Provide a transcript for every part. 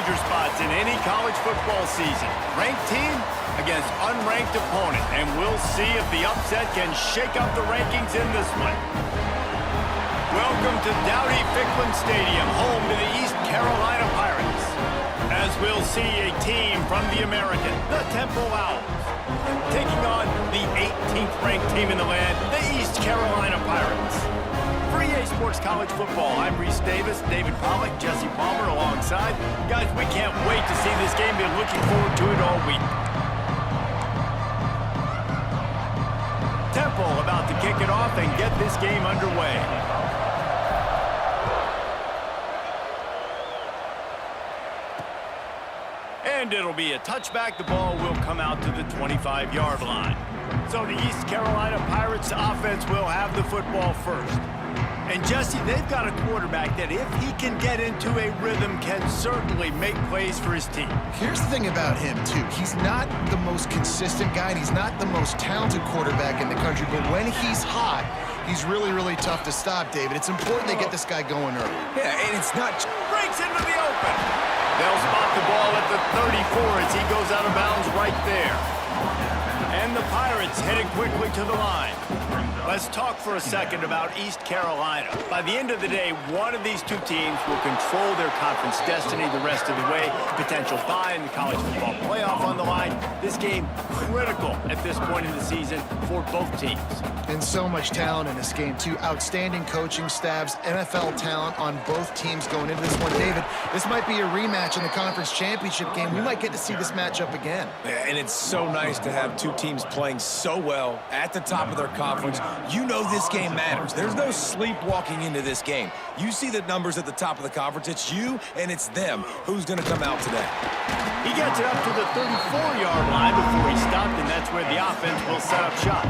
danger spots in any college football season. Ranked team against unranked opponent, and we'll see if the upset can shake up the rankings in this one. Welcome to Dowdy-Ficklen Stadium, home to the East Carolina Pirates. As we'll see a team from the American, the Temple Owls, taking on the 18th ranked team in the land, the East Carolina Pirates. For EA Sports College Football, I'm Reese Davis, David Pollack, Jesse Palmer alongside. Guys, we can't wait to see this game. Been looking forward to it all week. Temple about to kick it off and get this game underway. And it'll be a touchback. The ball will come out to the 25-yard line. So the East Carolina Pirates offense will have the football first. And Jesse, they've got a quarterback that if he can get into a rhythm can certainly make plays for his team. Here's the thing about him, too. He's not the most consistent guy, and he's not the most talented quarterback in the country, but when he's hot, he's really, really tough to stop, David. It's important they get this guy going early. Yeah, and it's not... Breaks into the open. They'll spot the ball at the 34 as he goes out of bounds right there. And the Pirates headed quickly to the line. Let's talk for a second about East Carolina. By the end of the day, one of these two teams will control their conference destiny the rest of the way. Potential bye in the college football playoff on the line. This game critical at this point in the season for both teams. And so much talent in this game, too. Outstanding coaching staffs, NFL talent on both teams going into this one. David, this might be a rematch in the conference championship game. We might get to see this matchup again. Yeah, and it's so nice to have two teams playing so well at the top of their conference. You know this game matters. There's no sleepwalking into this game. You see the numbers at the top of the conference. It's you and it's them who's going to come out today. He gets it up to the 34-yard line before he stopped, and that's where the offense will set up shop.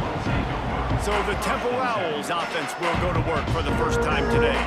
So the Temple Owls offense will go to work for the first time today.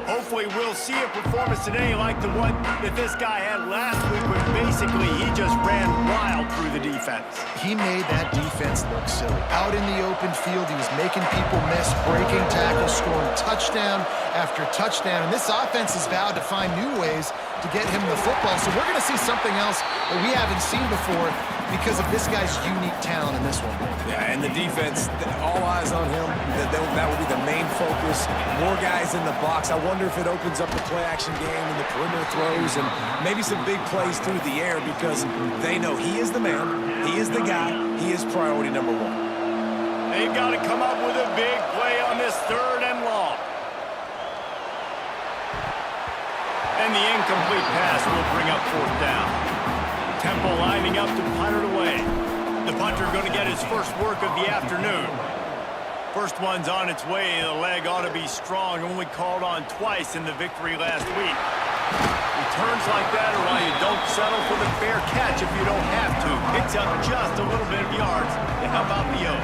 Hopefully we'll see a performance today like the one that this guy had last week where basically he just ran wild through the defense. He made that defense look silly. Out in the open field, he was making people miss, breaking tackles, scoring touchdown after touchdown. And this offense has vowed to find new ways to get him the football. So we're going to see something else that we haven't seen before because of this guy's unique talent in this one. Yeah, and the defense, all eyes on him. That will be the main focus. More guys in the box. I wonder if it opens up the play-action game and the perimeter throws and maybe some big plays through the air because they know he is the man, he is the guy, he is priority number one. They've got to come up with a big play on this 3rd and long. And the incomplete pass will bring up 4th down. Temple lining up to punt it away. The punter going to get his first work of the afternoon. First one's on its way. The leg ought to be strong. Only called on twice in the victory last week. Returns like that are why you don't settle for the fair catch if you don't have to. Picks up just a little bit of yards to help out the O.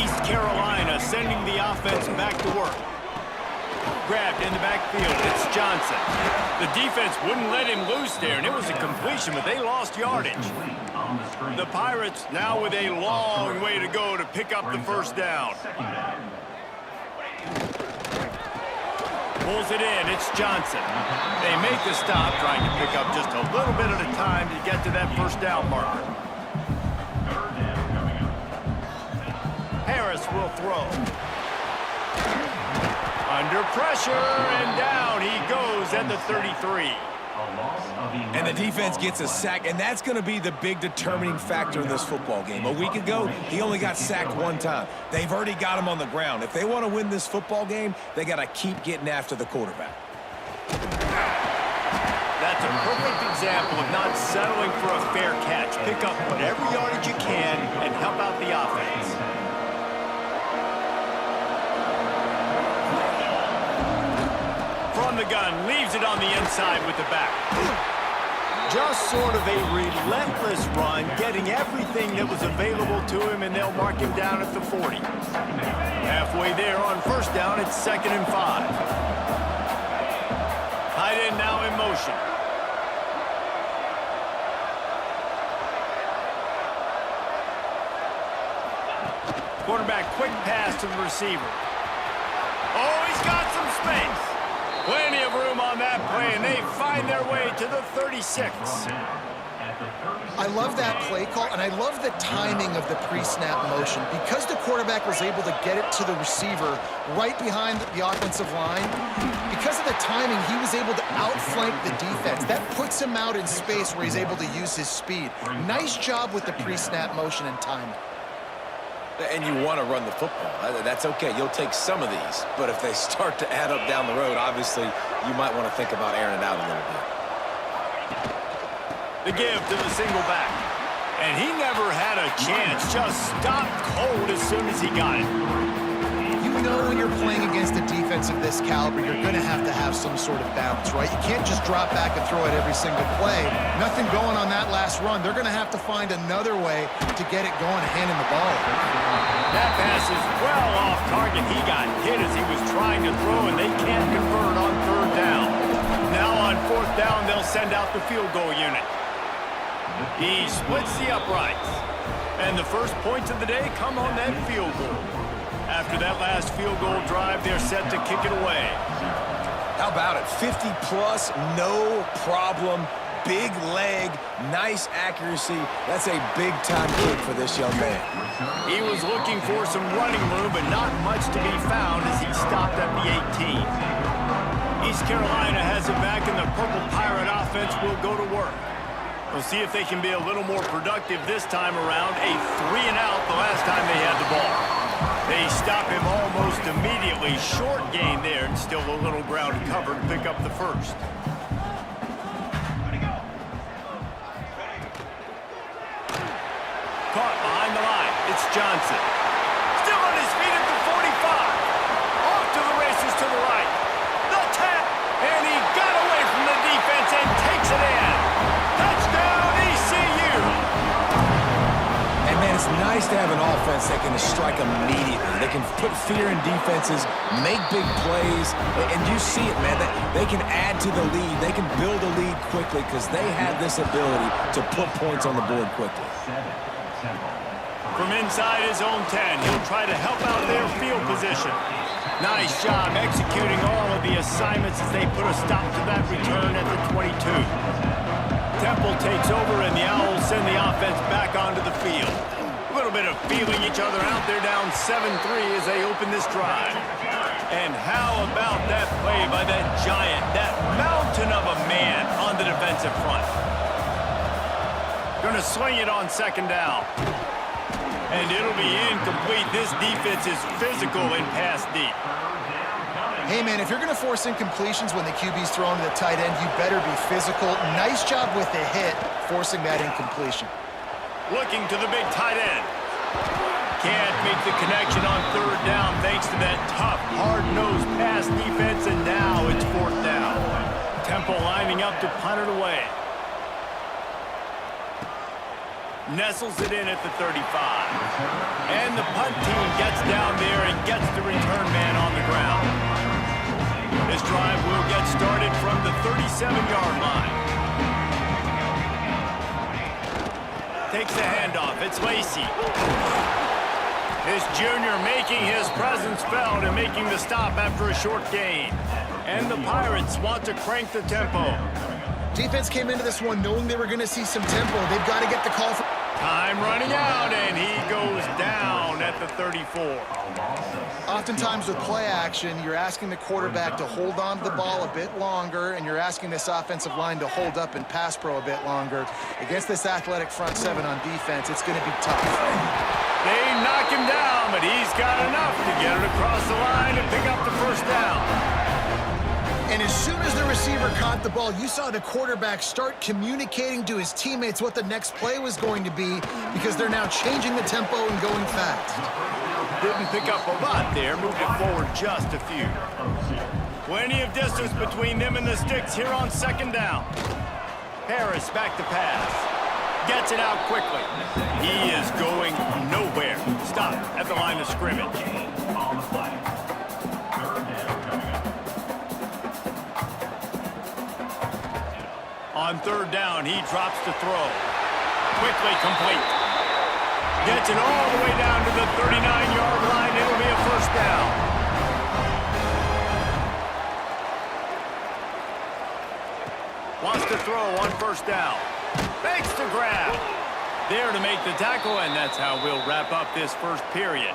East Carolina sending the offense back to work. Grabbed in the backfield. It's Johnson. The defense wouldn't let him loose there, and it was a completion, but they lost yardage. The Pirates now with a long way to go to pick up the first down. Pulls it in. It's Johnson. They make the stop, trying to pick up just a little bit at a time to get to that first down marker. Harris will throw. Under pressure, and down he goes at the 33. And the defense gets a sack, and that's going to be the big determining factor in this football game. A week ago, he only got sacked one time. They've already got him on the ground. If they want to win this football game, they got to keep getting after the quarterback. That's a perfect example of not settling for a fair catch. Pick up whatever yardage you can and help out the offense. From the gun, leaves it on the inside with the back. Just sort of a relentless run, getting everything that was available to him, and they'll mark him down at the 40. Halfway there on first down, it's 2nd and 5. Tight end now in motion. Quarterback, quick pass to the receiver. Oh, he's got some space. Plenty of room on that play, and they find their way to the 36. I love that play call, and I love the timing of the pre-snap motion. Because the quarterback was able to get it to the receiver right behind the offensive line, because of the timing, he was able to outflank the defense. That puts him out in space where he's able to use his speed. Nice job with the pre-snap motion and timing. And you want to run the football. That's okay. You'll take some of these. But if they start to add up down the road, obviously, you might want to think about airing it out a little bit. The give to the single back. And he never had a chance. Just stopped cold as soon as he got it. You know when you're playing against a defense of this caliber, you're going to have some sort of balance, right? You can't just drop back and throw it every single play. Nothing going on that last run. They're going to have to find another way to get it going and hand him the ball. That pass is well off target. He got hit as he was trying to throw, and they can't convert on third down. Now on fourth down, they'll send out the field goal unit. He splits the uprights. And the first points of the day come on that field goal. After that last field goal drive, they're set to kick it away. How about it? 50-plus, no problem. Big leg, nice accuracy. That's a big-time kick for this young man. He was looking for some running room, but not much to be found as he stopped at the 18. East Carolina has it back, and the Purple Pirate offense will go to work. We'll see if they can be a little more productive this time around. A 3-and-out the last time they had the ball. They stop him almost immediately. Short gain there, and still a little ground to cover to pick up the first. Caught behind the line. It's Johnson. Still on his feet at the 45. Off to the races to the right. The tap, and he got away from the defense and takes it in. Touchdown, ECU. And, man, it's nice to have an offense that can strike immediately. They can put fear in defenses, make big plays, and you see it, man. They can add to the lead. They can build a lead quickly because they have this ability to put points on the board quickly. From inside his own 10, he'll try to help out their field position. Nice job executing all of the assignments as they put a stop to that return at the 22. Temple takes over, and the Owls send the offense back onto the field. A little bit of feeling each other out. They're down 7-3 as they open this drive. And how about that play by that giant, that mountain of a man on the defensive front? Going to swing it on second down. And it'll be incomplete. This defense is physical and pass deep. Hey, man, if you're going to force incompletions when the QB's throwing to the tight end, you better be physical. Nice job with the hit, forcing that incompletion. Looking to the big tight end. Can't make the connection on third down thanks to that tough, hard-nosed pass defense, and now it's fourth down. Temple lining up to punt it away. Nestles it in at the 35. And the punt team gets down there and gets the return man on the ground. This drive will get started from the 37-yard line. Takes the handoff. It's Lacey. This junior making his presence felt and making the stop after a short gain. And the Pirates want to crank the tempo. Defense came into this one knowing they were going to see some tempo. They've got to get the call for... Time running out, and he goes down at the 34. Oftentimes with play action, you're asking the quarterback to hold on to the ball a bit longer, and you're asking this offensive line to hold up and pass pro a bit longer. Against this athletic front seven on defense, it's going to be tough. They knock him down, but he's got enough to get it across the line and pick up the first down. And as soon as the receiver caught the ball, you saw the quarterback start communicating to his teammates what the next play was going to be because they're now changing the tempo and going fast. Didn't pick up a lot there, moved it forward just a few. Plenty of distance between them and the sticks here on second down. Harris back to pass. Gets it out quickly. He is going nowhere. Stop at the line of scrimmage. On third down, he drops to throw. Quickly complete. Gets it all the way down to the 39-yard line. It'll be a first down. Wants to throw on first down. Makes the grab. There to make the tackle, and that's how we'll wrap up this first period.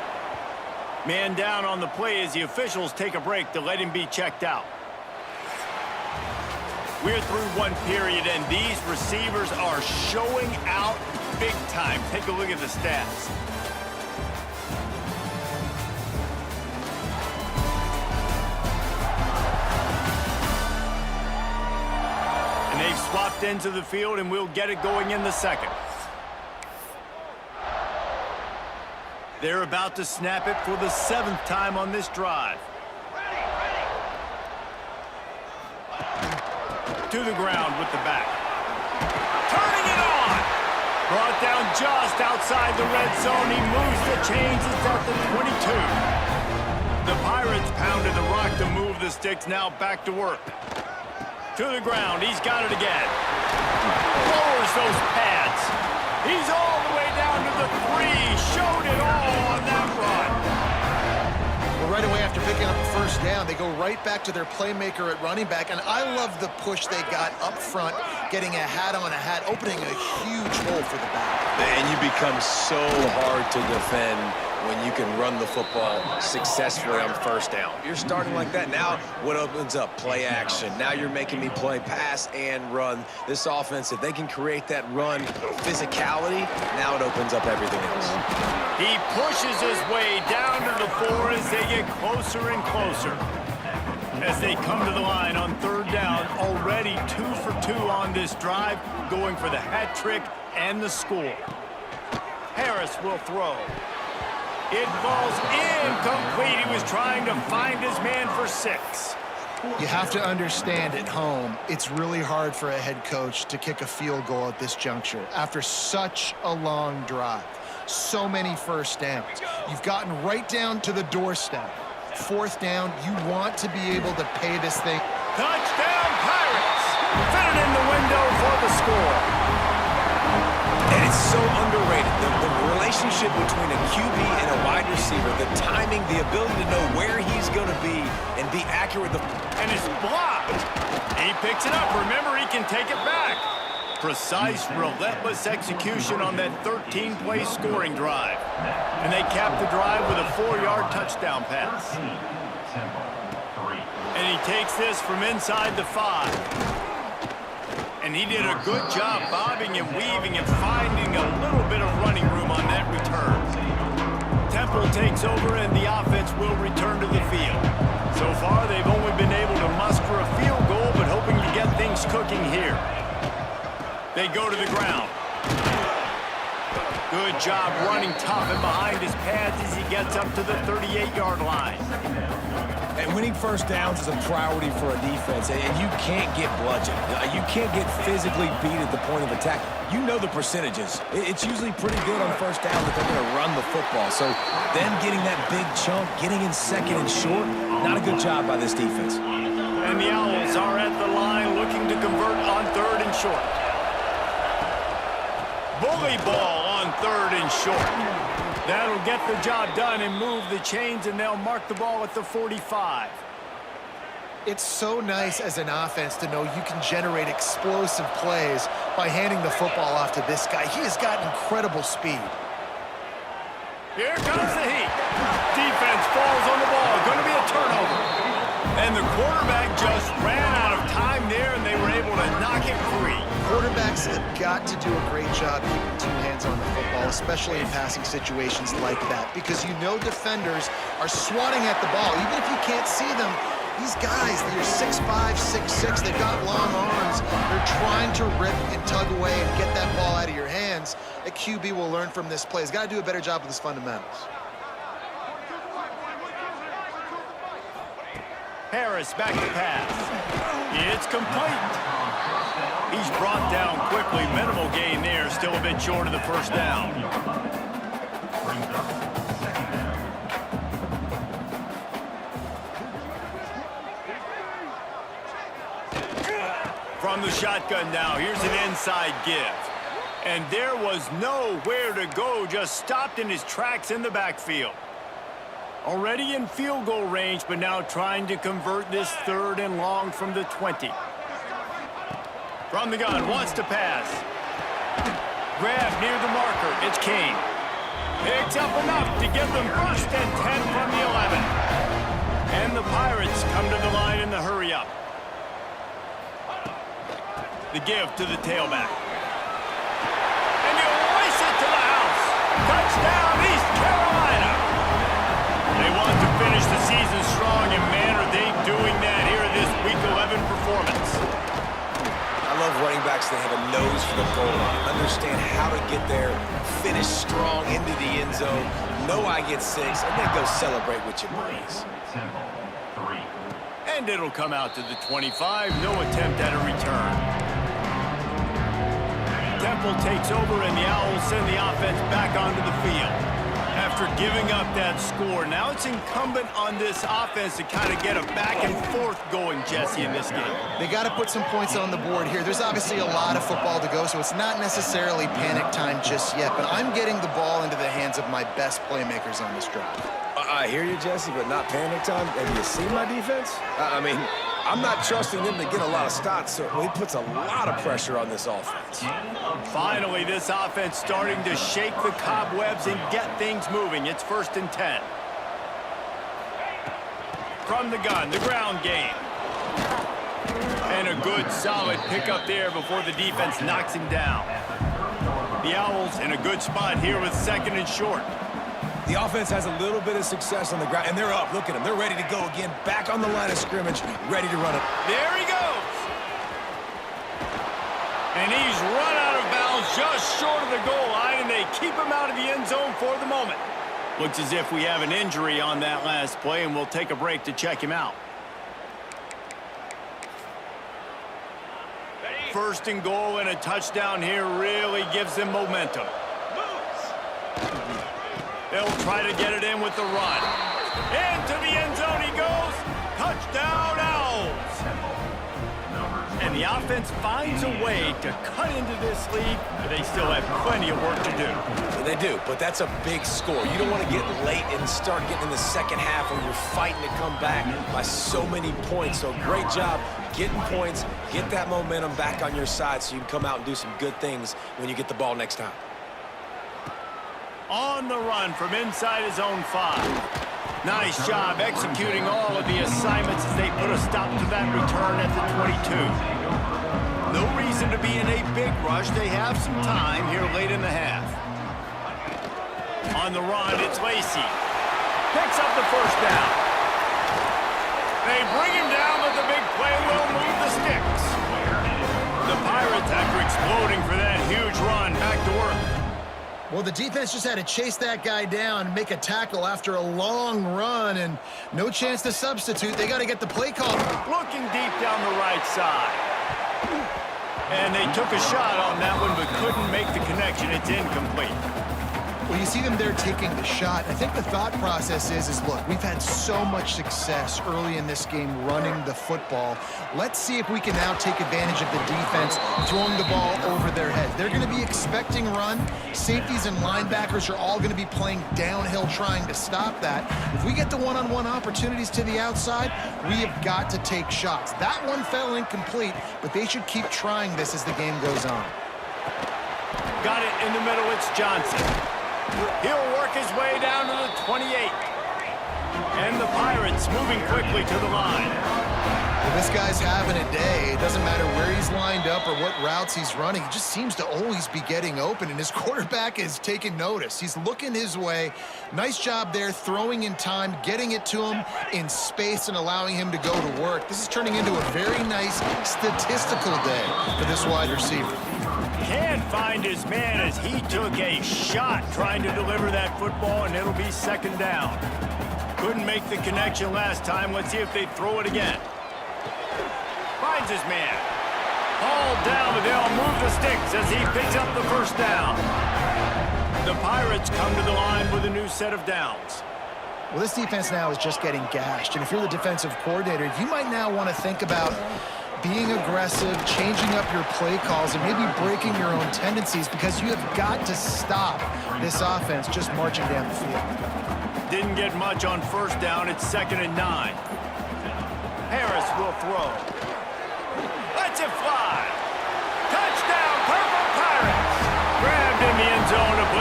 Man down on the play as the officials take a break to let him be checked out. We're through one period, and these receivers are showing out big time. Take a look at the stats. And they've swapped into the field, and we'll get it going in the second. They're about to snap it for the 7th time on this drive. To the ground with the back. Turning it on! Brought down just outside the red zone. He moves the chains. It's at the 22. The Pirates pounded the rock to move the sticks. Now back to work. To the ground. He's got it again. Lowers those pads. He's all the way down to the 3. Showed it all on that run. Well, right away after picking up the first down, they go right back to their playmaker at running back. And I love the push they got up front, getting a hat on a hat, opening a huge hole for the back. And you become so hard to defend when you can run the football successfully on first down. You're starting like that. Now what opens up? Play action. Now you're making me play pass and run. This offense, if they can create that run physicality, now it opens up everything else. He pushes his way down to the 4 as they get closer and closer. As they come to the line on 3rd down, already 2 for 2 on this drive, going for the hat trick and the score. Harris will throw. It falls incomplete. He was trying to find his man for 6. You have to understand at home, it's really hard for a head coach to kick a field goal at this juncture after such a long drive. So many first downs. You've gotten right down to the doorstep. 4th down, you want to be able to pay this thing. Touchdown, Pirates! Fit it in the window for the score. And it's so underrated. The relationship between a QB and a wide receiver, the timing, the ability to know where he's going to be and be accurate. And it's blocked. He picks it up. Remember, he can take it back. Precise, relentless execution on that 13-play scoring drive. And they cap the drive with a 4-yard touchdown pass. And he takes this from inside the 5. And he did a good job bobbing and weaving and finding a little bit of running room on that return. Temple takes over and the offense will return to the field. So far, they've only been able to muster a field goal, but hoping to get things cooking here. They go to the ground. Good job running tough and behind his pads as he gets up to the 38-yard line. And winning first downs is a priority for a defense, and you can't get bludgeoned. You can't get physically beat at the point of attack. You know the percentages. It's usually pretty good on first down that they're going to run the football. So them getting that big chunk, getting in 2nd and short, not a good job by this defense. And the Owls are at the line looking to convert on 3rd and short. Bully ball on 3rd and short. That'll get the job done and move the chains, and they'll mark the ball at the 45. It's so nice as an offense to know you can generate explosive plays by handing the football off to this guy. He has got incredible speed. Here comes the heat. Defense falls on the ball. Going to be a turnover. And the quarterback just ran out of time there, and they were able to knock it free. Quarterbacks have got to do a great job keeping 2 hands on the football, especially in passing situations like that, because you know defenders are swatting at the ball. Even if you can't see them, these guys, they're 6'5", 6'6", they've got long arms. They're trying to rip and tug away and get that ball out of your hands. A QB will learn from this play. He's got to do a better job with his fundamentals. Harris back to pass. It's complete. He's brought down quickly. Minimal gain there. Still a bit short of the first down. From the shotgun now, here's an inside give. And there was nowhere to go, just stopped in his tracks in the backfield. Already in field goal range, but now trying to convert this 3rd and long from the 20. From the gun, wants to pass. Grab near the marker. It's King. Picks up enough to give them first and 10 from the 11. And the Pirates come to the line in the hurry-up. The give to the tailback. And you race it to the house. Touchdown, East Carolina. They want to finish the season strong, and man, are they doing that here in this Week 11 performance. I love running backs that have a nose for the goal line, understand how to get there, finish strong into the end zone, know I get 6, and then go celebrate with your boys. And it'll come out to the 25, no attempt at a return. Temple takes over, and the Owls send the offense back onto the field. After giving up that score, now it's incumbent on this offense to kind of get a back and forth going, Jesse, in this game. They got to put some points on the board here. There's obviously a lot of football to go, so it's not necessarily panic time just yet, but I'm getting the ball into the hands of my best playmakers on this drive. I hear you, Jesse, but not panic time. Have you seen my defense? I mean, I'm not trusting them to get a lot of stops, so it puts a lot of pressure on this offense. Finally, this offense starting to shake the cobwebs and get things moving. It's 1st and 10. From the gun, the ground game. And a good, solid pickup there before the defense knocks him down. The Owls in a good spot here with 2nd and short. The offense has a little bit of success on the ground, and they're up. Look at them. They're ready to go again. Back on the line of scrimmage, ready to run it. There he goes. And he's run out of bounds just short of the goal line, and they keep him out of the end zone for the moment. Looks as if we have an injury on that last play, and we'll take a break to check him out. 1st and goal, and a touchdown here really gives them momentum. They'll try to get it in with the run. Into the end zone he goes. Touchdown, Owls. And the offense finds a way to cut into this lead, but they still have plenty of work to do. They do, but that's a big score. You don't want to get late and start getting in the second half where you're fighting to come back by so many points. So great job getting points, get that momentum back on your side so you can come out and do some good things when you get the ball next time. On the run from inside his own 5. Nice job executing all of the assignments as they put a stop to that return at the 22. No reason to be in a big rush. They have some time here late in the half. On the run, it's Lacy. Picks up the 1st down. They bring him down, but the big play will move the sticks. The Pirates, after exploding for that huge run, back to work. Well, the defense just had to chase that guy down, make a tackle after a long run, and no chance to substitute. They got to get the play call. Looking deep down the right side. And they took a shot on that one, but couldn't make the connection. It's incomplete. Well, you see them there taking the shot. I think the thought process is look, we've had so much success early in this game running the football. Let's see if we can now take advantage of the defense throwing the ball over their heads. They're going to be expecting run. Safeties and linebackers are all going to be playing downhill trying to stop that. If we get the one-on-one opportunities to the outside, we have got to take shots. That one fell incomplete, but they should keep trying this as the game goes on. Got it in the middle. It's Johnson. He'll work his way down to the 28. And the Pirates moving quickly to the line. Well, this guy's having a day. It doesn't matter where he's lined up or what routes he's running. He just seems to always be getting open, and his quarterback is taking notice. He's looking his way. Nice job there, throwing in time, getting it to him in space and allowing him to go to work. This is turning into a very nice statistical day for this wide receiver. Can't find his man as he took a shot trying to deliver that football, and it'll be 2nd down. Couldn't make the connection last time. Let's see if they throw it again. Finds his man. Hauled down, but they'll move the sticks as he picks up the 1st down. The Pirates come to the line with a new set of downs. Well, this defense now is just getting gashed, and if you're the defensive coordinator, you might now want to think about being aggressive, changing up your play calls, and maybe breaking your own tendencies because you have got to stop this offense just marching down the field. Didn't get much on 1st down. It's 2nd and 9. Harris will throw. Lets it fly.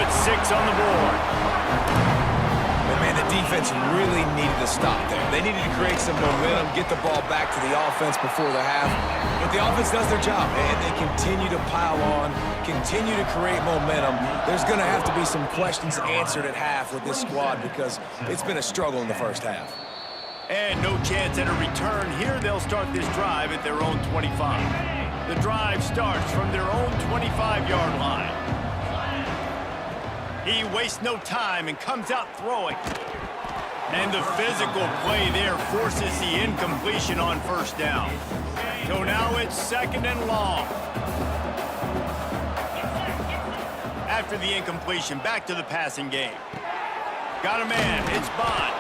put 6 on the board. But man, the defense really needed to stop there. They needed to create some momentum, get the ball back to the offense before the half. But the offense does their job, and they continue to pile on, continue to create momentum. There's going to have to be some questions answered at half with this squad because it's been a struggle in the first half. And no chance at a return. Here they'll start this drive at their own 25. The drive starts from their own 25-yard line. He wastes no time and comes out throwing. And the physical play there forces the incompletion on first down. So now it's 2nd and long. After the incompletion, back to the passing game. Got a man, it's Bond.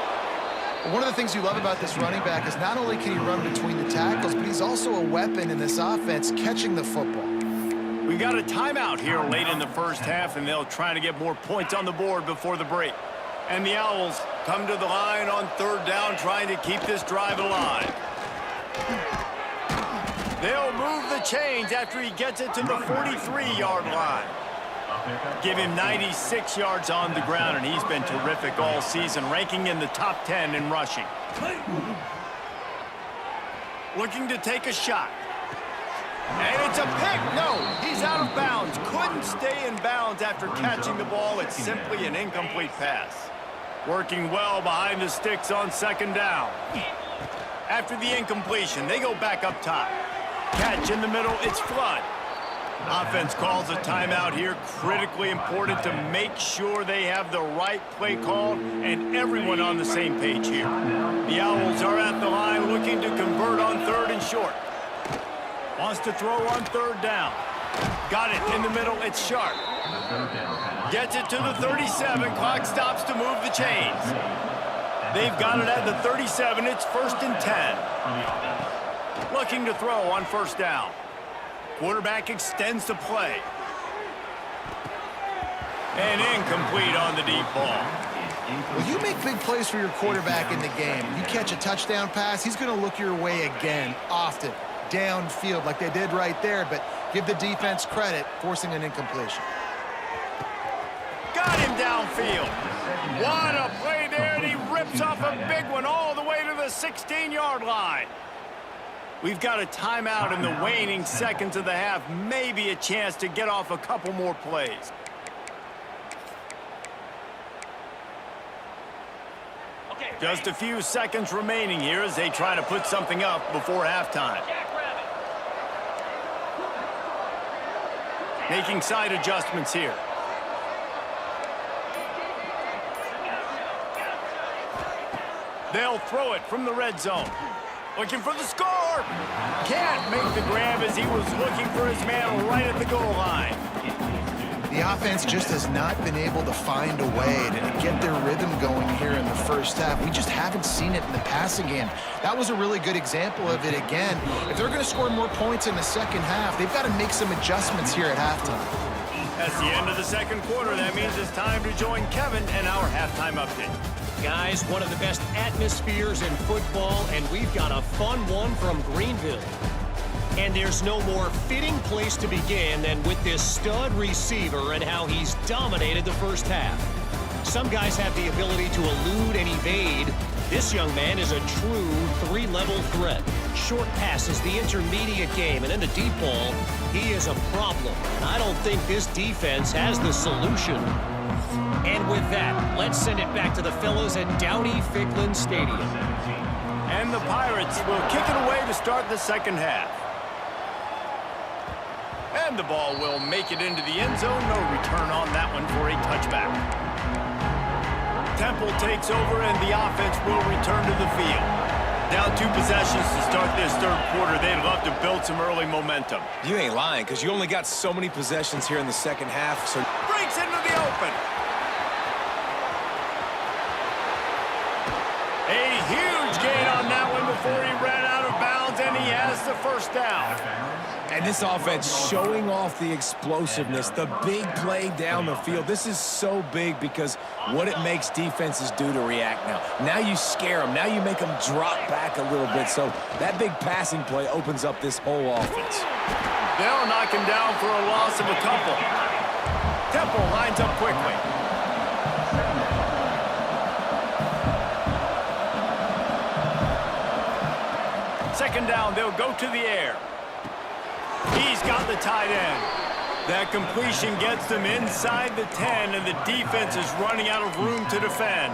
One of the things you love about this running back is not only can he run between the tackles, but he's also a weapon in this offense catching the football. We got a timeout here late in the first half, and they'll try to get more points on the board before the break. And the Owls come to the line on 3rd down, trying to keep this drive alive. They'll move the chains after he gets it to the 43-yard line. Give him 96 yards on the ground, and he's been terrific all season, ranking in the top 10 in rushing. Looking to take a shot. And it's a pick. No, he's out of bounds. Couldn't stay in bounds after catching the ball. It's simply an incomplete pass. Working well behind the sticks on 2nd down. After the incompletion, they go back up top. Catch in the middle, it's Flood. Offense calls a timeout here. Critically important to make sure they have the right play call and everyone on the same page here. The Owls are at the line looking to convert on 3rd and short. Wants to throw on 3rd down. Got it in the middle, it's Sharp. Gets it to the 37, clock stops to move the chains. They've got it at the 37, it's 1st and 10. Looking to throw on 1st down. Quarterback extends the play. And incomplete on the deep ball. Well, you make big plays for your quarterback in the game. You catch a touchdown pass, he's going to look your way again, often, downfield like they did right there, but give the defense credit, forcing an incompletion. Got him downfield. What a play there, and he rips off a big one all the way to the 16-yard line. We've got a timeout in the waning seconds of the half. Maybe a chance to get off a couple more plays. Just a few seconds remaining here as they try to put something up before halftime. Making side adjustments here. They'll throw it from the red zone. Looking for the score. Can't make the grab as he was looking for his man right at the goal line. The offense just has not been able to find a way to get their rhythm going here in the first half. We just haven't seen it in the passing game. That was a really good example of it again. If they're going to score more points in the second half, they've got to make some adjustments here at halftime. That's the end of the second quarter. That means it's time to join Kevin and our halftime update. Guys, one of the best atmospheres in football, and we've got a fun one from Greenville. And there's no more fitting place to begin than with this stud receiver and how he's dominated the first half. Some guys have the ability to elude and evade. This young man is a true three-level threat. Short passes, the intermediate game, and in the deep ball, he is a problem. And I don't think this defense has the solution. And with that, let's send it back to the fellas at Dowdy-Ficklin Stadium. And the Pirates will kick it away to start the second half. And the ball will make it into the end zone. No return on that one for a touchback. Temple takes over and the offense will return to the field. Down 2 possessions to start this third quarter. They'd love to build some early momentum. You ain't lying, because you only got so many possessions here in the second half. So Breaks into the open. A huge gain on that one before he ran out of bounds, and he has the first down. And this offense showing off the explosiveness, the big play down the field. This is so big because what it makes defenses do to react now. Now you scare them. Now you make them drop back a little bit. So that big passing play opens up this whole offense. They'll knock him down for a loss of a couple. Temple lines up quickly. Second down, they'll go to the air. He's got the tight end. That completion gets them inside the 10, and the defense is running out of room to defend.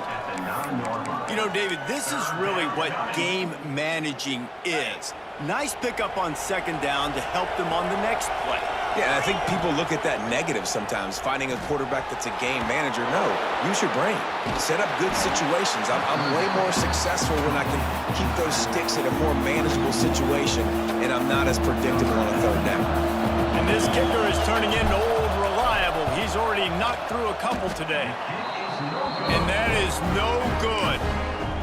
You know, David, this is really what game managing is. Nice pickup on second down to help them on the next play. Yeah, and I think people look at that negative sometimes, finding a quarterback that's a game manager. No, use your brain. Set up good situations. I'm way more successful when I can keep those sticks in a more manageable situation, and I'm not as predictable on a third down. And this kicker is turning into old reliable. He's already knocked through a couple today. And that is no good.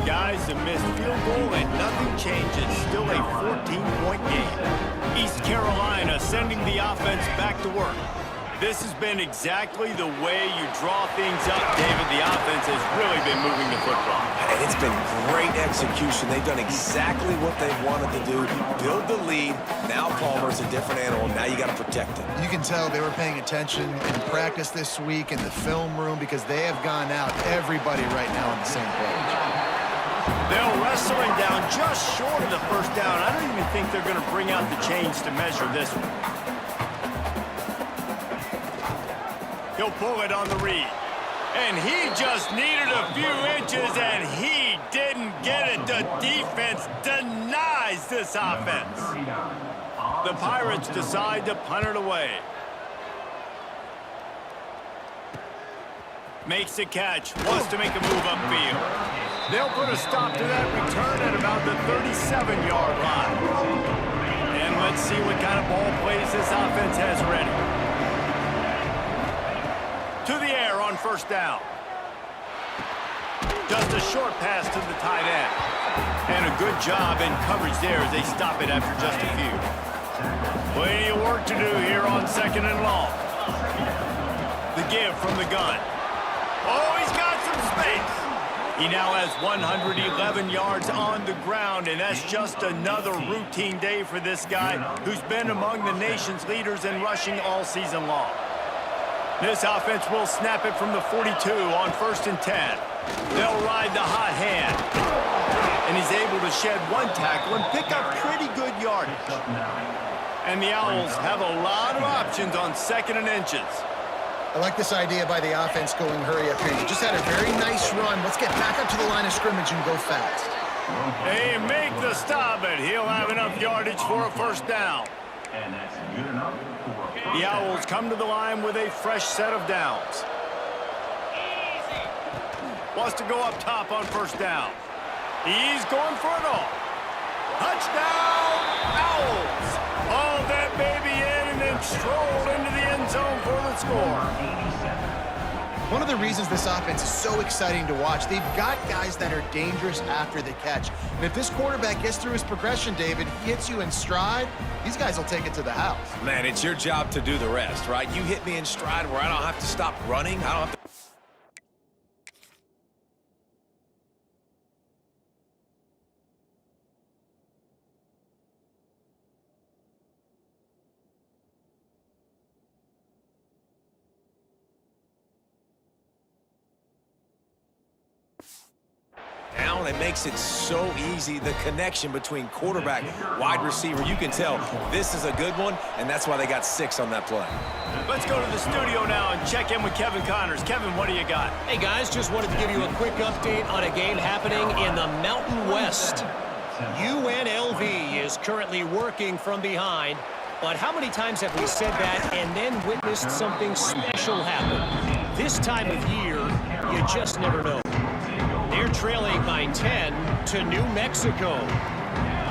Guys, a missed field goal and nothing changes. Still a 14-point game. East Carolina sending the offense back to work. This has been exactly the way you draw things up, David. The offense has really been moving the football. And it's been great execution. They've done exactly what they wanted to do. Build the lead. Now Palmer's a different animal. Now you got to protect him. You can tell they were paying attention in practice this week in the film room because they have gone out, everybody right now on the same page. They'll wrestle him down just short of the first down. I don't even think they're going to bring out the chains to measure this one. He'll pull it on the read. And he just needed a few inches, and he didn't get it. The defense denies this offense. The Pirates decide to punt it away. Makes the catch, wants to make a move upfield. They'll put a stop to that return at about the 37-yard line. And let's see what kind of ball plays this offense has ready. To the air on first down. Just a short pass to the tight end. And a good job in coverage there as they stop it after just a few. Plenty of work to do here on second and long. The give from the gun. Oh, he's got some space. He now has 111 yards on the ground, and that's just another routine day for this guy who's been among the nation's leaders in rushing all season long. This offense will snap it from the 42 on 1st and 10. They'll ride the hot hand. And he's able to shed one tackle and pick up pretty good yardage. And the Owls have a lot of options on second and inches. I like this idea by the offense going hurry up here. You just had a very nice run. Let's get back up to the line of scrimmage and go fast. They make the stop, but he'll have enough yardage for a first down. And that's good enough. The Owls come to the line with a fresh set of downs. Wants to go up top on first down. He's going for it all. Touchdown, Owls! Haul that baby in and then stroll into the end zone for the score. One of the reasons this offense is so exciting to watch, they've got guys that are dangerous after the catch. And if this quarterback gets through his progression, David, he hits you in stride, these guys will take it to the house. Man, it's your job to do the rest, right? You hit me in stride where I don't have to stop running. I don't have to... It makes it so easy, the connection between quarterback, wide receiver. You can tell this is a good one, and that's why they got 6 on that play. Let's go to the studio now and check in with Kevin Connors. Kevin, what do you got? Hey, guys, just wanted to give you a quick update on a game happening in the Mountain West. UNLV is currently working from behind, but how many times have we said that and then witnessed something special happen? This time of year, you just never know. They're trailing by 10 to New Mexico.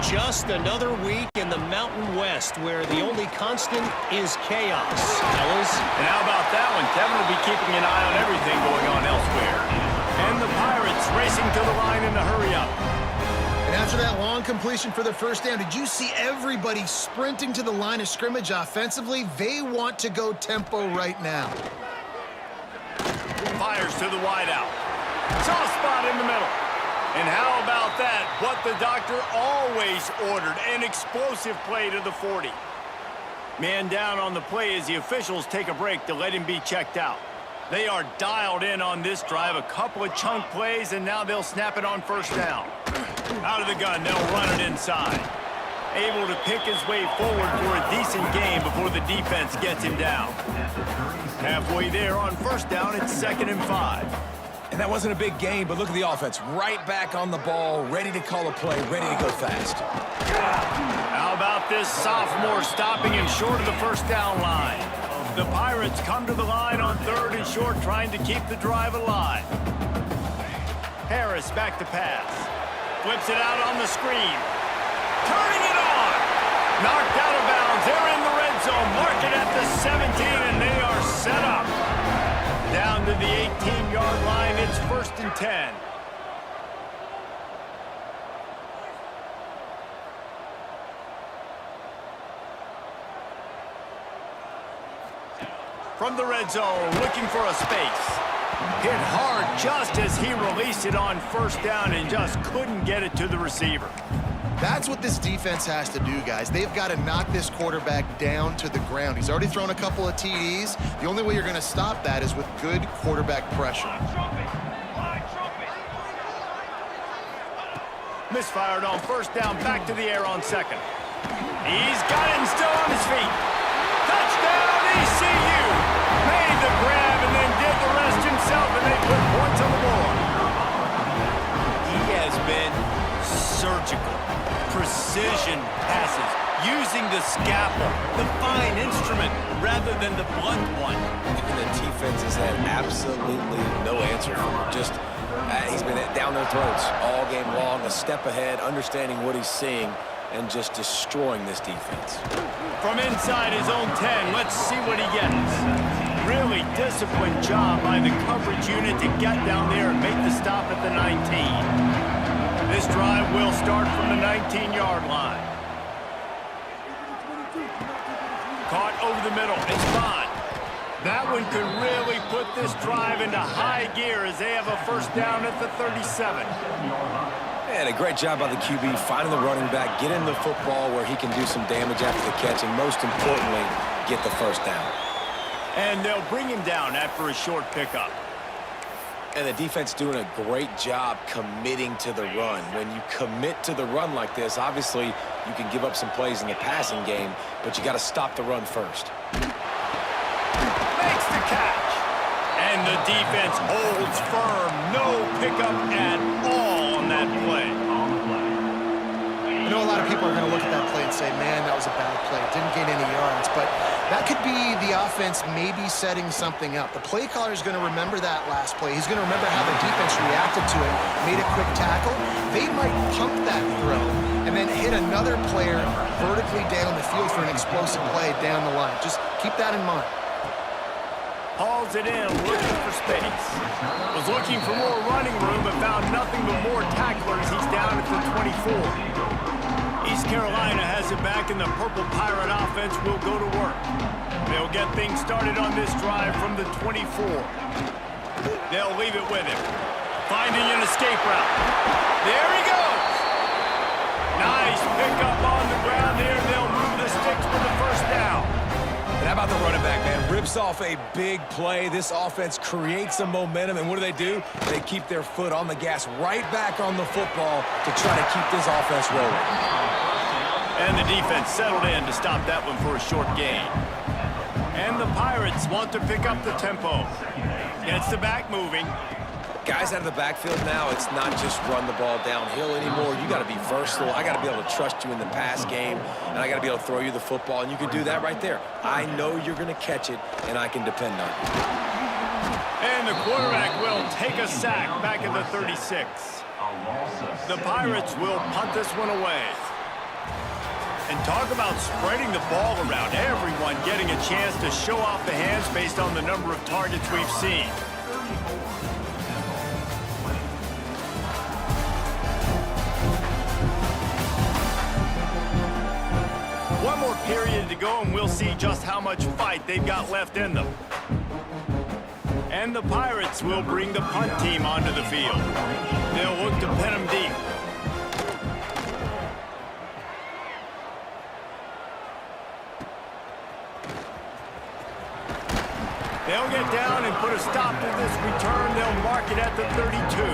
Just another week in the Mountain West where the only constant is chaos, fellas. And how about that one? Kevin will be keeping an eye on everything going on elsewhere. And the Pirates racing to the line in a hurry up. And after that long completion for the first down, did you see everybody sprinting to the line of scrimmage offensively? They want to go tempo right now. Fires to the wideout. Soft spot in the middle. And how about that? What the doctor always ordered, an explosive play to the 40. Man down on the play as the officials take a break to let him be checked out. They are dialed in on this drive. A couple of chunk plays, and now they'll snap it on first down. Out of the gun, they'll run it inside. Able to pick his way forward for a decent gain before the defense gets him down. Halfway there on first down, it's 2nd and 5. And that wasn't a big gain, but look at the offense. Right back on the ball, ready to call a play, ready to go fast. How about this sophomore stopping him short of the first down line? The Pirates come to the line on 3rd and short, trying to keep the drive alive. Harris back to pass. Flips it out on the screen. Turning it on. Knocked out of bounds. They're in the red zone. Mark it at the 17, and they are set up. Down to the 18-yard line. It's 1st and 10. From the red zone, looking for a space. Hit hard just as he released it on first down and just couldn't get it to the receiver. That's what this defense has to do, guys. They've got to knock this quarterback down to the ground. He's already thrown a couple of TDs. The only way you're going to stop that is with good quarterback pressure. Misfired on first down, back to the air on 2nd. He's got him still on his feet. Touchdown, ECU! Made the grab and then did the rest himself, and they put points on the board. He has been surgical. Precision passes, using the scalpel, the fine instrument, rather than the blunt one. And the defense has had absolutely no answer for him. Just, he's been down their throats all game long, a step ahead, understanding what he's seeing, and just destroying this defense. From inside his own 10, let's see what he gets. Really disciplined job by the coverage unit to get down there and make the stop at the 19. This drive will start from the 19-yard line. Caught over the middle. It's Bond. That one could really put this drive into high gear as they have a first down at the 37. And a great job by the QB finding the running back, getting the football where he can do some damage after the catch, and most importantly, get the first down. And they'll bring him down after a short pickup. And the defense doing a great job committing to the run. When you commit to the run like this, obviously you can give up some plays in the passing game, but you got to stop the run first. Makes the catch. And the defense holds firm. No pickup at all on that play. I know a lot of people are going to look at that play and say, man, that was a bad play. Didn't gain any yards. But that could be the offense maybe setting something up. The play caller is going to remember that last play. He's going to remember how the defense reacted to it, made a quick tackle. They might pump that throw and then hit another player vertically down the field for an explosive play down the line. Just keep that in mind. Hauls it in, looking for space. Was looking for more running room, but found nothing but more tacklers. He's down at the 24. East Carolina has it back, and the Purple Pirate offense will go to work. They'll get things started on this drive from the 24. They'll leave it with him. Finding an escape route. There he goes. Nice pickup on the ground here. They'll move the sticks for the first down. And how about the running back, man? Rips off a big play. This offense creates some momentum, and what do? They keep their foot on the gas right back on the football to try to keep this offense rolling. And the defense settled in to stop that one for a short gain. And the Pirates want to pick up the tempo. Gets the back moving. Guys out of the backfield now, it's not just run the ball downhill anymore. You got to be versatile. I got to be able to trust you in the pass game, and I got to be able to throw you the football, and you can do that right there. I know you're going to catch it, and I can depend on you. And the quarterback will take a sack back at the 36. The Pirates will punt this one away. And talk about spreading the ball around. Everyone getting a chance to show off the hands based on the number of targets we've seen. One more period to go, and we'll see just how much fight they've got left in them. And the Pirates will bring the punt team onto the field. They'll look to pin them deep. They'll get down and put a stop to this return. They'll mark it at the 32.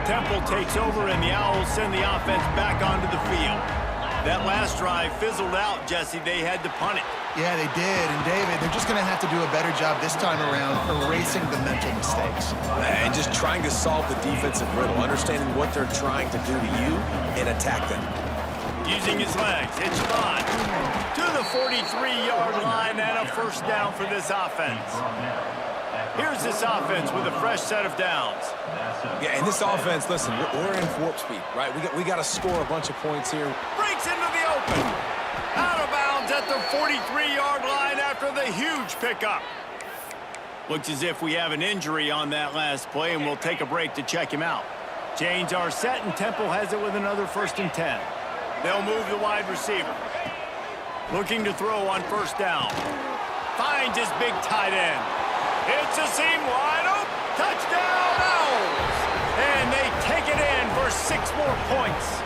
Temple takes over, and the Owls send the offense back onto the field. That last drive fizzled out, Jesse. They had to punt it. Yeah, they did. And, David, they're just going to have to do a better job this time around erasing the mental mistakes. And just trying to solve the defensive riddle, understanding what they're trying to do to you and attack them. Using his legs, it's Bond to the 43-yard line and a first down for this offense. Here's this offense with a fresh set of downs. Yeah, and this offense, listen, we're in warp speed, right? We got to score a bunch of points here. Breaks into the open. Out of bounds at the 43-yard line after the huge pickup. Looks as if we have an injury on that last play, and we'll take a break to check him out. Change our set, and Temple has it with another 1st and 10. They'll move the wide receiver. Looking to throw on first down. Finds his big tight end. It's a seam wide open. Touchdown, Owls! And they take it in for 6 more points.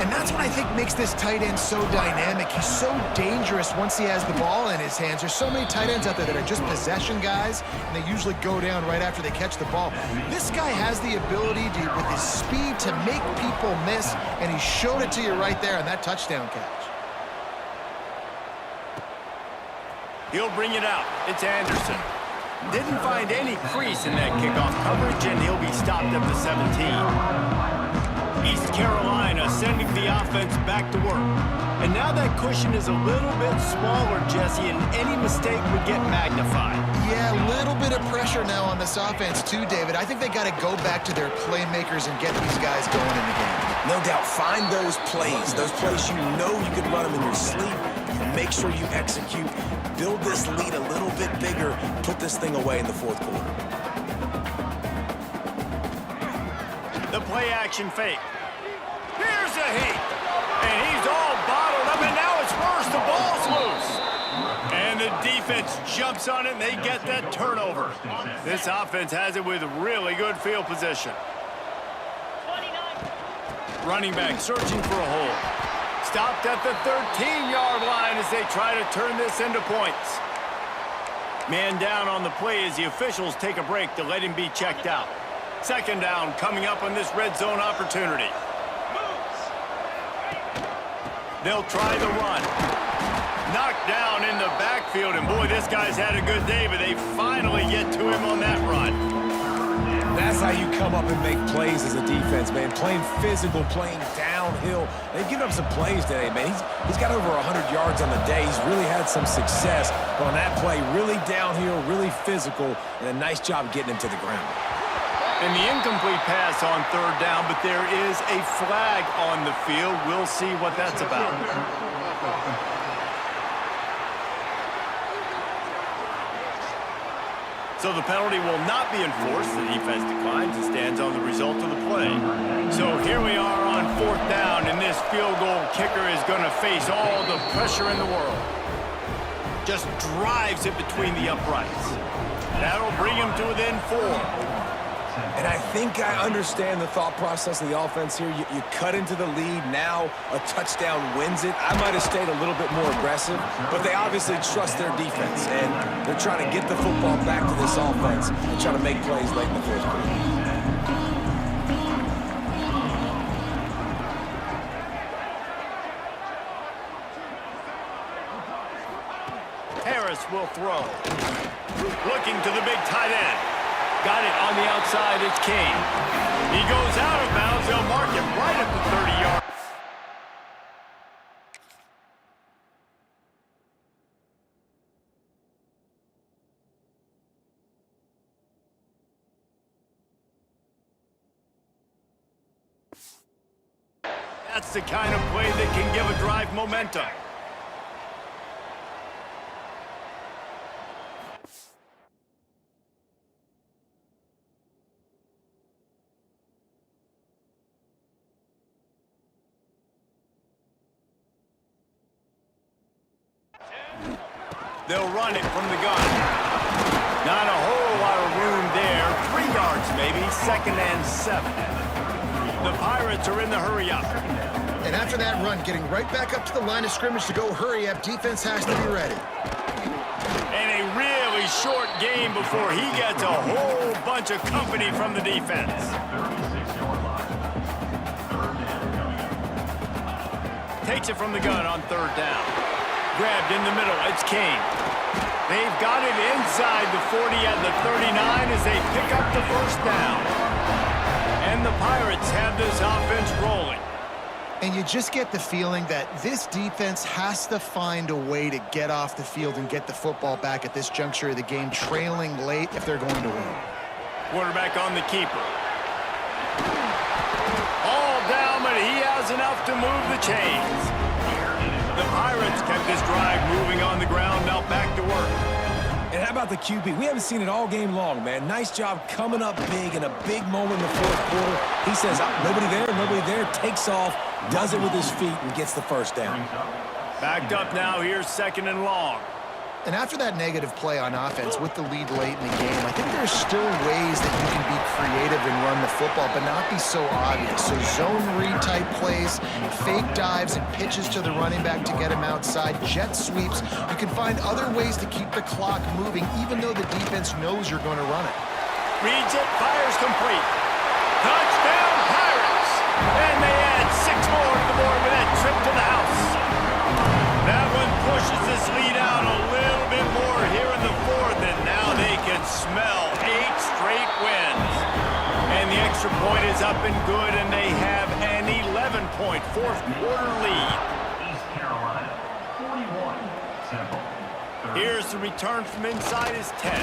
And that's what I think makes this tight end so dynamic. He's so dangerous once he has the ball in his hands. There's so many tight ends out there that are just possession guys, and they usually go down right after they catch the ball. This guy has the ability to, with his speed, to make people miss, and he showed it to you right there on that touchdown catch. He'll bring it out. It's Anderson. Didn't find any crease in that kickoff coverage, and he'll be stopped at the 17. East Carolina sending the offense back to work. And now that cushion is a little bit smaller, Jesse, and any mistake would get magnified. Yeah, a little bit of pressure now on this offense too, David. I think they got to go back to their playmakers and get these guys going in the game. No doubt, find those plays you know you could run them in your sleep. Make sure you execute. Build this lead a little bit bigger. Put this thing away in the 4th quarter. The play-action fake. Here's a heat. And he's all bottled up, and now it's worse. The ball's loose. And the defense jumps on it, and they get that turnover. This offense has it with really good field position. Running back searching for a hole. Stopped at the 13-yard line as they try to turn this into points. Man down on the play as the officials take a break to let him be checked out. 2nd down coming up on this red zone opportunity. They'll try the run. Knocked down in the backfield, and boy, this guy's had a good day, but they finally get to him on that run. That's how you come up and make plays as a defense, man. Playing physical, playing downhill. They've given up some plays today, man. He's got over 100 yards on the day. He's really had some success on that play. Really downhill, really physical, and a nice job getting him to the ground. And the incomplete pass on 3rd down, but there is a flag on the field. We'll see what that's about. So the penalty will not be enforced. The defense declines and stands on the result of the play. So here we are on 4th down, and this field goal kicker is going to face all the pressure in the world. Just drives it between the uprights. That'll bring him to within 4. And I think I understand the thought process of the offense here. You cut into the lead. Now a touchdown wins it. I might have stayed a little bit more aggressive, but they obviously trust their defense, and they're trying to get the football back to this offense and try to make plays late in the 4th quarter. Harris will throw. Looking to the big tight end. Got it on the outside. It's Kane. He goes out of bounds. They'll mark it right at the 30-yard. That's the kind of play that can give a drive momentum. They'll run it from the gun. Not a whole lot of room there. 3 yards maybe. 2nd and 7. The Pirates are in the hurry-up. And after that run, getting right back up to the line of scrimmage to go hurry up, defense has to be ready. And a really short game before he gets a whole bunch of company from the defense. Takes it from the gun on third down. Grabbed in the middle, it's Kane. They've got it inside the 40 at the 39 as they pick up the first down. And the Pirates have this offense rolling. And you just get the feeling that this defense has to find a way to get off the field and get the football back at this juncture of the game, trailing late if they're going to win. Quarterback on the keeper. All down, but he has enough to move the chains. The Pirates kept this drive moving on the ground, now back to work. And how about the QB? We haven't seen it all game long, man. Nice job coming up big in a big moment in the fourth quarter. He says, nobody there, takes off, does it with his feet, and gets the first down. Backed up now, here's second and long. And after that negative play on offense with the lead late in the game, I think there's still ways that you can be creative and run the football, but not be so obvious. So zone read type plays, fake dives and pitches to the running back to get him outside, jet sweeps. You can find other ways to keep the clock moving, even though the defense knows you're going to run it. Reads it, fires complete. Touchdown Pirates! And they add 6 more to the board with that trip to the house. That one pushes this lead out a little bit more here in the fourth, and now they can smell 8 straight wins. And the extra point is up and good, and they have an 11-point fourth quarter lead. East Carolina, 41. Temple. Here's the return from inside his 10.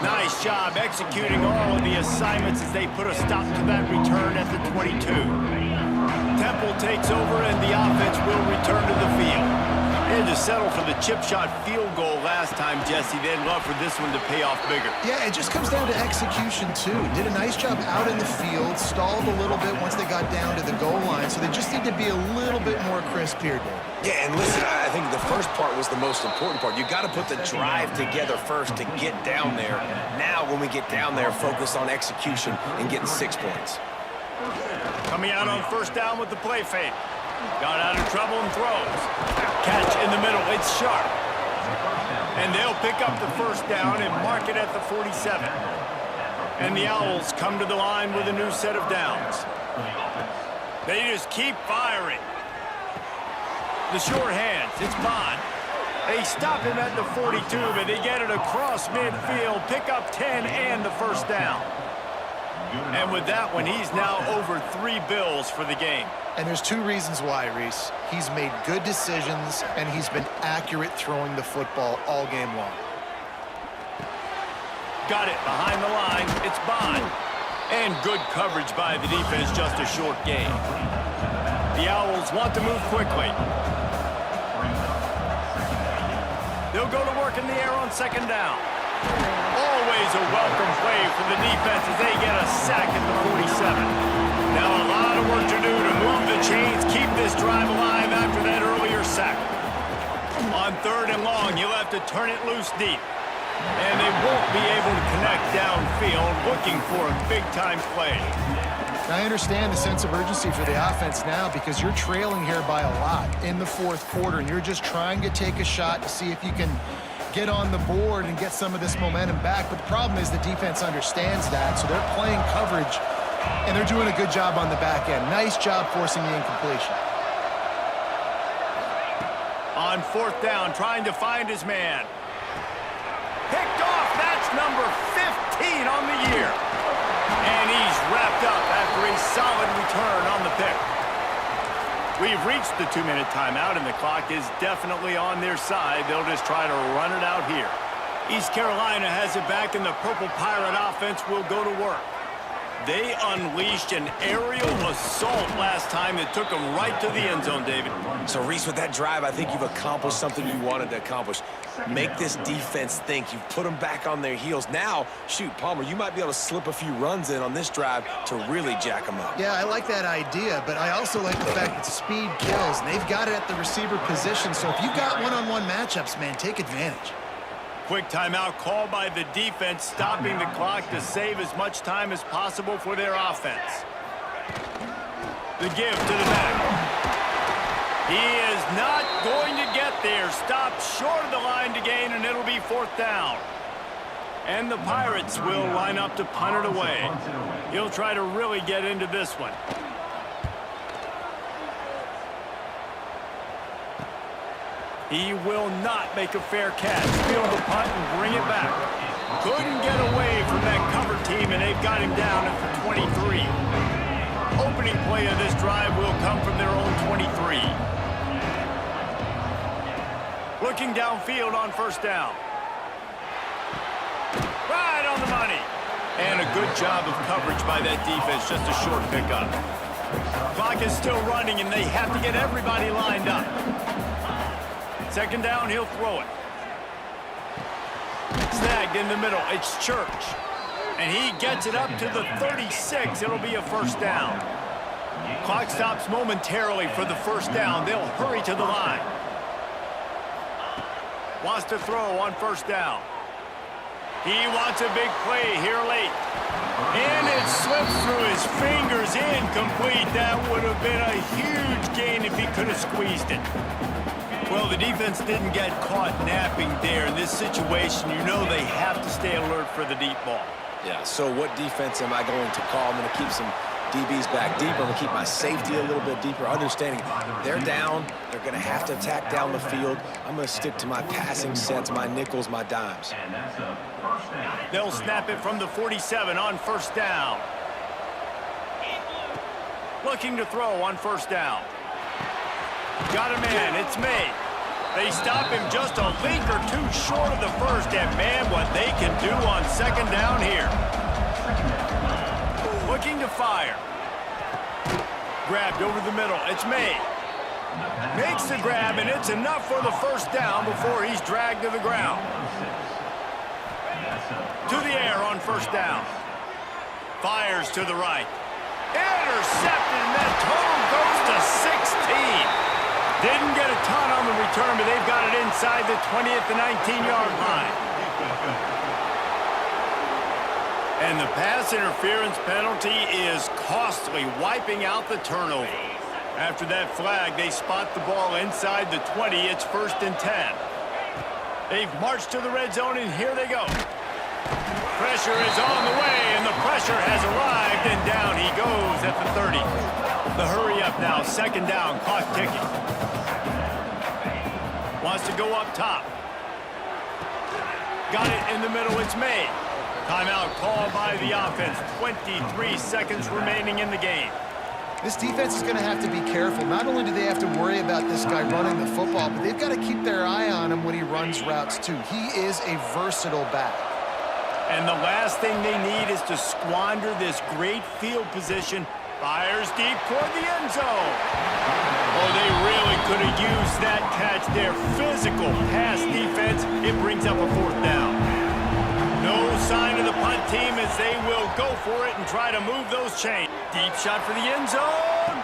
Nice job executing all of the assignments as they put a stop to that return at the 22. Temple takes over, and the offense will return to the field. They had to settle for the chip shot field goal last time, Jesse. They'd love for this one to pay off bigger. Yeah, it just comes down to execution, too. Did a nice job out in the field, stalled a little bit once they got down to the goal line, so they just need to be a little bit more crisp here, Dave. Yeah, and listen, I think the first part was the most important part. You got to put the drive together first to get down there. Now, when we get down there, focus on execution and getting 6 points. Coming out on first down with the play fake. Got out of trouble and throws. Catch in the middle, it's Sharp. And they'll pick up the first down and mark it at the 47. And the Owls come to the line with a new set of downs. They just keep firing. The short hands, it's Bond. They stop him at the 42, but they get it across midfield, pick up 10 and the first down. And with that one, he's now over 3 bills for the game. And there's 2 reasons why, Reese. He's made good decisions, and he's been accurate throwing the football all game long. Got it behind the line. It's Bond. And good coverage by the defense, just a short game. The Owls want to move quickly. They'll go to work in the air on second down. Always a welcome play for the defense as they get a sack at the 47. Now a lot of work to do to move the chains, keep this drive alive after that earlier sack. On third and long, you'll have to turn it loose deep. And they won't be able to connect downfield, looking for a big-time play. I understand the sense of urgency for the offense now because you're trailing here by a lot in the fourth quarter, and you're just trying to take a shot to see if you can get on the board and get some of this momentum back. But the problem is the defense understands that, so they're playing coverage, and they're doing a good job on the back end. Nice job forcing the incompletion. On fourth down, trying to find his man. Picked off, that's number 15 on the year. And he's wrapped up after a solid return on the pick. We've reached the 2-minute timeout, and the clock is definitely on their side. They'll just try to run it out here. East Carolina has it back, and the Purple Pirate offense will go to work. They unleashed an aerial assault last time that took them right to the end zone, David. So, Reese, with that drive, I think you've accomplished something you wanted to accomplish. Make this defense think. You've put them back on their heels. Now, shoot, Palmer, you might be able to slip a few runs in on this drive to really jack them up. Yeah, I like that idea, but I also like the fact that speed kills, and they've got it at the receiver position. So if you've got one-on-one matchups, man, take advantage. Quick timeout called by the defense, stopping the clock to save as much time as possible for their offense. The give to the back. He is not going to get there. Stopped short of the line to gain, and it'll be 4th down. And the Pirates will line up to punt it away. He'll try to really get into this one. He will not make a fair catch. Field the punt and bring it back. Couldn't get away from that cover team, and they've got him down at the 23. Opening play of this drive will come from their own 23. Looking downfield on 1st down. Right on the money. And a good job of coverage by that defense. Just a short pickup. Clock is still running, and they have to get everybody lined up. 2nd down, he'll throw it. Snagged in the middle. It's Church. And he gets it up to the 36. It'll be a 1st down. Clock stops momentarily for the 1st down. They'll hurry to the line. Wants to throw on 1st down. He wants a big play here late. And it slips through his fingers. Incomplete. That would have been a huge gain if he could have squeezed it. Well, the defense didn't get caught napping there. In this situation, you know they have to stay alert for the deep ball. Yeah, so what defense am I going to call? I'm going to keep some DBs back deeper. I'm going to keep my safety a little bit deeper, understanding they're down. They're going to have to attack down the field. I'm going to stick to my passing sets, my nickels, my dimes. And that's a 1st down. They'll snap it from the 47 on 1st down. Looking to throw on 1st down. Got a man. It's May. They stop him just a link or two short of the 1st, and man, what they can do on 2nd down here. Looking to fire. Grabbed over the middle. It's May. Makes the grab, and it's enough for the 1st down before he's dragged to the ground. To the air on 1st down. Fires to the right. Intercepted, and that total goes to 16. Didn't get a ton on the return, but they've got it inside the 20 at the 19-yard line. And the pass interference penalty is costly, wiping out the turnover. After that flag, they spot the ball inside the 20. It's 1st and 10. They've marched to the red zone, and here they go. Pressure is on the way, and the pressure has arrived, and down he goes at the 30. The hurry up now, 2nd down, clock ticking. Wants to go up top. Got it in the middle, it's May. Timeout called by the offense. 23 seconds remaining in the game. This defense is going to have to be careful. Not only do they have to worry about this guy running the football, but they've got to keep their eye on him when he runs routes too. He is a versatile back. And the last thing they need is to squander this great field position. Fires deep toward the end zone. Oh, they really could have used that catch there. Physical pass defense. It brings up a 4th down. No sign of the punt team as they will go for it and try to move those chains. Deep shot for the end zone.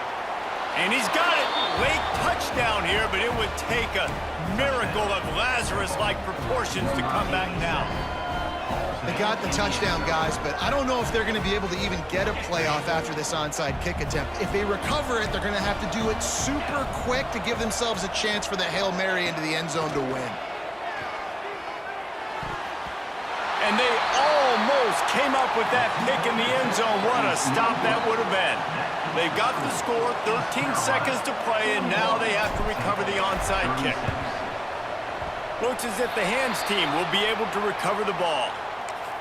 And he's got it. Late touchdown here, but it would take a miracle of Lazarus-like proportions to come back down. They got the touchdown, guys, but I don't know if they're going to be able to even get a playoff after this onside kick attempt. If they recover it, they're going to have to do it super quick to give themselves a chance for the Hail Mary into the end zone to win. And they almost came up with that pick in the end zone. What a stop that would have been. They've got the score, 13 seconds to play, and now they have to recover the onside kick. Looks as if the hands team will be able to recover the ball.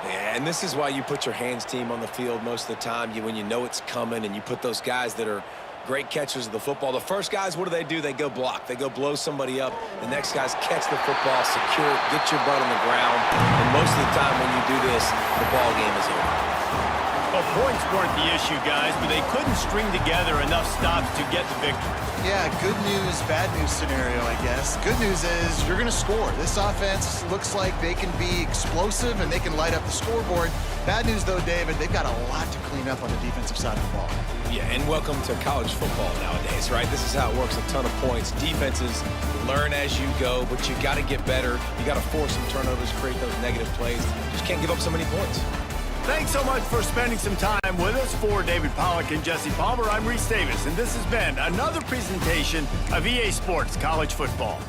Yeah, and this is why you put your hands team on the field most of the time. When you know it's coming, and you put those guys that are great catchers of the football. The first guys, what do? They go block. They go blow somebody up. The next guys catch the football, secure it, get your butt on the ground. And most of the time when you do this, the ball game is over. Well, points weren't the issue, guys, but they couldn't string together enough stops to get the victory. Yeah, good news, bad news scenario, I guess. Good news is you're going to score. This offense looks like they can be explosive and they can light up the scoreboard. Bad news, though, David, they've got a lot to clean up on the defensive side of the ball. Yeah, and welcome to college football nowadays, right? This is how it works, a ton of points. Defenses learn as you go, but you got to get better. You got to force some turnovers, create those negative plays. Just can't give up so many points. Thanks so much for spending some time with us. For David Pollack and Jesse Palmer, I'm Reese Davis, and this has been another presentation of EA Sports College Football.